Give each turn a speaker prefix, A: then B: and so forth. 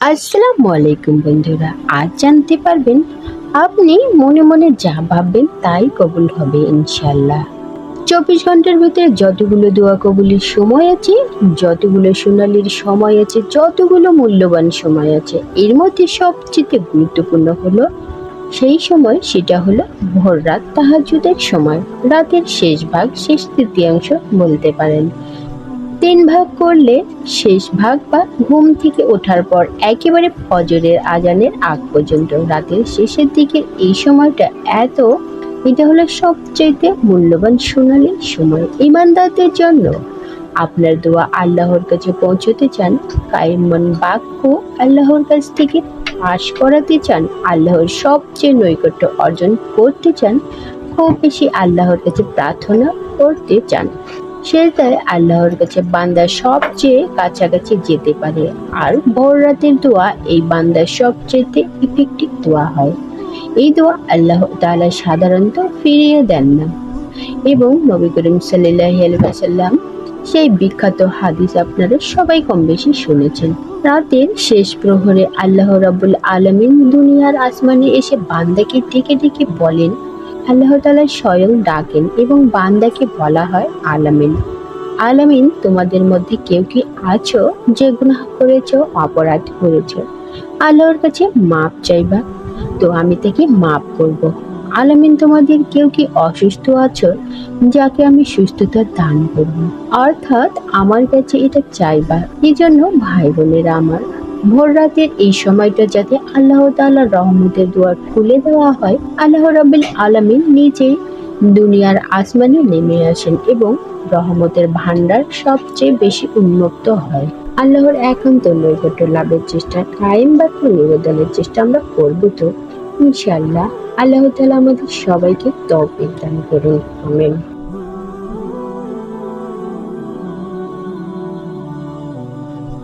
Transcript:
A: আসসালামু আলাইকুম বন্ধুরা, আজ জানতে পারবেন আপনি মনে মনে যা ভাববেন তাই কবুল হবে ইনশাল্লাহ। 24 ঘন্টার ভিতরে যতগুলো দোয়া কবুলের সময় আছে, যতগুলো সোনালির সময় আছে, যতগুলো মূল্যবান সময় আছে, এর মধ্যে সবচেয়ে গুরুত্বপূর্ণ হলো সেই সময়, সেটা হলো ভোর রাত তাহাজ্জুদের সময়। রাতের শেষ ভাগ, শেষ তৃতীয়াংশ বলতে পারেন। 3 ভাগ করলে শেষ ভাগ বা ঘুম থেকে ওঠার পর একেবারে ফজরের আজানের আগ পর্যন্ত রাতের শেষের দিকের এই সময়টা এটা হলো সবচাইতে মূল্যবান সোনালী সময় ঈমানদারদের জন্য। আপনার দোয়া আল্লাহর কাছে পৌঁছতে চান, কায়মান বাক্য আল্লাহর কাছ থেকে পাশ করাতে চান, আল্লাহর সবচেয়ে নৈকট্য অর্জন করতে চান, খুব বেশি আল্লাহর কাছে প্রার্থনা করতে চান, সেটাই আল্লাহর কাছে বান্দা সবচেয়ে কাছাকাছি যেতে পারে। আর ভোর রাতের দোয়া এই বান্দার সবচেয়ে ইফেক্টিভ দোয়া হয়। এই দোয়া আল্লাহ তাআলা সাধারণত ফিরিয়ে দেন না। এবং নবী করিম সাল্লাল্লাহু আলাইহি ওয়াসাল্লাম সেই বিখ্যাত হাদিস আপনারা সবাই কম বেশি শুনেছেন। রাতের শেষ প্রহরে আল্লাহ রাব্বুল আলামিন দুনিয়ার আসমানে এসে বান্দাকে ডেকে ডেকে বলেন, আল্লাহ তাআলা স্বয়ং ডাকেন এবং বান্দাকে বলা হয় আলামিন। আলামিন, তোমাদের মধ্যে কেউ কি আছো যে গুনাহ করেছো, অপরাধ করেছো, আল্লাহর কাছে মাপ চাইবা, তো আমি তাকে মাপ করব। আলামিন, তোমাদের কেউ কি অসুস্থ আছো, যাকে আমি সুস্থতা দান করব, অর্থাৎ আমার কাছে এটা চাইবা। এই জন্য ভাই বোনেরা আমার, ভোর রাতের এই সময়টা যাতে আল্লাহ তাআলার রহমতের দুয়ার খুলে দেওয়া হয়, আল্লাহ রাব্বুল আলামিন নিজেই দুনিয়ার আসমানে নেমে আসেন এবং রহমতের ভান্ডার সবচেয়ে বেশি উন্মুক্ত হয়। আল্লাহর একান্ত নৈকট্য লাভের চেষ্টা, কায়েম বা নিবেদনের চেষ্টা আমরা করবো তো ইনশাআল্লাহ। আল্লাহ তাআলা আমাদের সবাইকে তৌফিক দান করুন, আমিন।